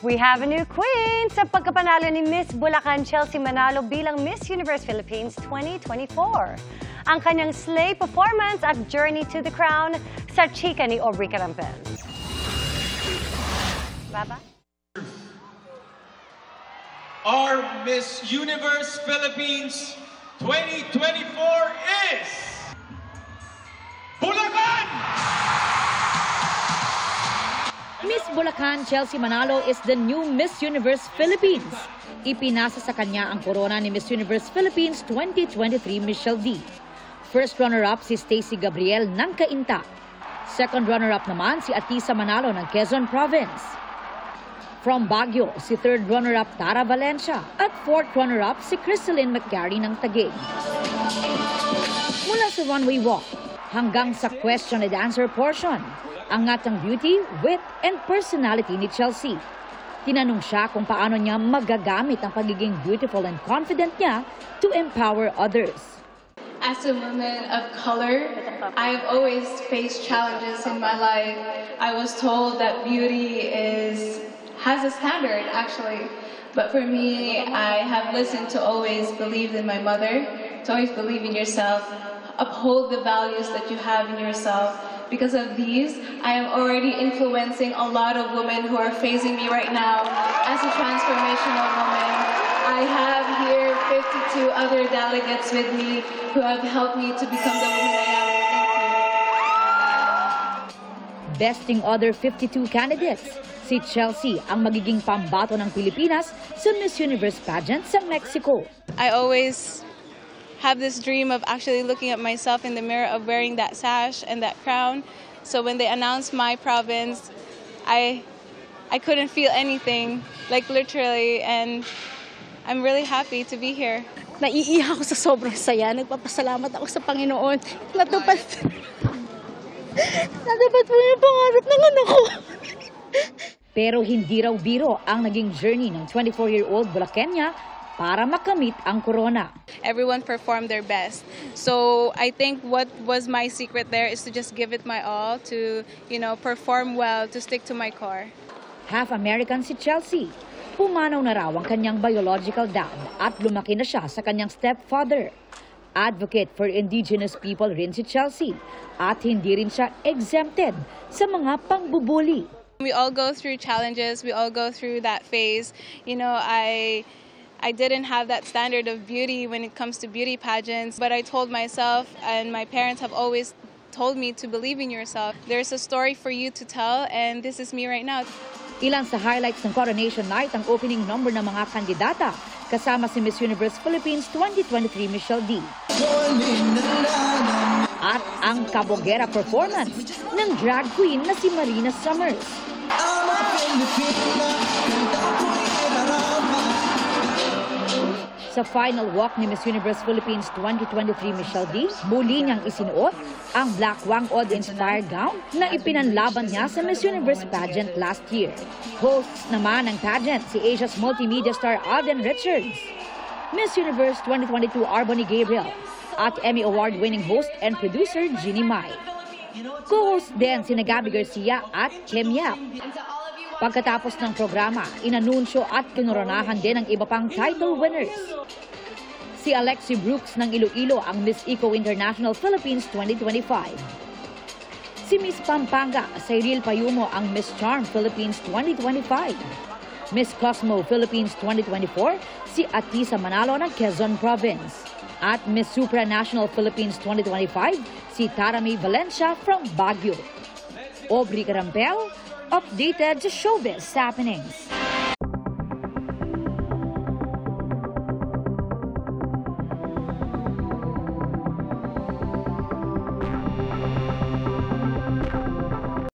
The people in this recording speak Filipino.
We have a new queen sa pagkapanalo ni Miss Bulacan Chelsea Manalo bilang Miss Universe Philippines 2024. Ang kanyang slay performance at journey to the crown sa chika ni Aubrey Carampel. Baba? Our Miss Universe Philippines 2024 is Bulacan! Miss Bulacan Chelsea Manalo is the new Miss Universe Philippines. Ipinasa sa kanya ang korona ni Miss Universe Philippines 2023 Michelle D. First runner-up si Stacy Gabriel ng Cainta. Second runner-up naman si Atisa Manalo ng Quezon Province. From Baguio, si third runner-up Tara Valencia at fourth runner-up si Crystalline McGarry ng Taguig. Mula sa runway walk hanggang sa question and answer portion, ang ngatang beauty, wit, and personality ni Chelsea. Tinanong siya kung paano niya magagamit ang pagiging beautiful and confident niya to empower others. As a woman of color, I've always faced challenges in my life. I was told that beauty has a standard, actually. But for me, I have listened to always believe in my mother, to always believe in yourself, uphold the values that you have in yourself. Because of these, I am already influencing a lot of women who are facing me right now as a transformational woman. I have here 52 other delegates with me who have helped me to become the woman I am. Besting other 52 candidates, si Chelsea ang magiging pambato ng Pilipinas sa Miss Universe pageant sa Mexico. I always have this dream of actually looking at myself in the mirror of wearing that sash and that crown. So when they announced my province, I couldn't feel anything, like literally, and I'm really happy to be here. Naiiyak ako sa sobrang saya. Nagpapasalamat ako sa Panginoon. Natupad po yung pangarap ng anak ko. Pero hindi raw biro ang naging journey ng 24-year-old Bulacania para makamit ang corona. Everyone performed their best. So I think what was my secret there is to just give it my all, to, perform well, to stick to my core. Half American si Chelsea. Pumanaw na raw ang kanyang biological dad at lumaki na siya sa kanyang stepfather. Advocate for indigenous people rin si Chelsea at hindi rin siya exempted sa mga pangbubuli. We all go through challenges, we all go through that phase. I didn't have that standard of beauty when it comes to beauty pageants, but I told myself, and my parents have always told me to believe in yourself. There's a story for you to tell, and this is me right now. Ilan sa highlights ng Coronation Night ang opening number ng mga kandidata, kasama si Miss Universe Philippines 2023 Michelle D. At ang kabogera performance ng drag queen na si Marina Summers. Sa final walk ni Miss Universe Philippines 2023 Michelle D, muli niyang isinuot ang Black Wangod-inspired gown na ipinanlaban niya sa Miss Universe pageant last year. Hosts naman ng pageant si Asia's multimedia star Alden Richards, Miss Universe 2022 Arbony Gabriel, at Emmy Award-winning host and producer Ginny Mai. Co-host din si Gabi Garcia at Kim Yap. Pagkatapos ng programa, inanunsyo at kinoronahan din ang iba pang title winners. Si Alexi Brooks ng Iloilo ang Miss Eco International Philippines 2025. Si Miss Pampanga Cyril Payumo ang Miss Charm Philippines 2025. Miss Cosmo Philippines 2024 si Atisa Manalo ng Quezon Province. At Miss Supranational Philippines 2025 si Tarami Valencia from Baguio. Aubrey Carampel, updated sa showbiz happenings.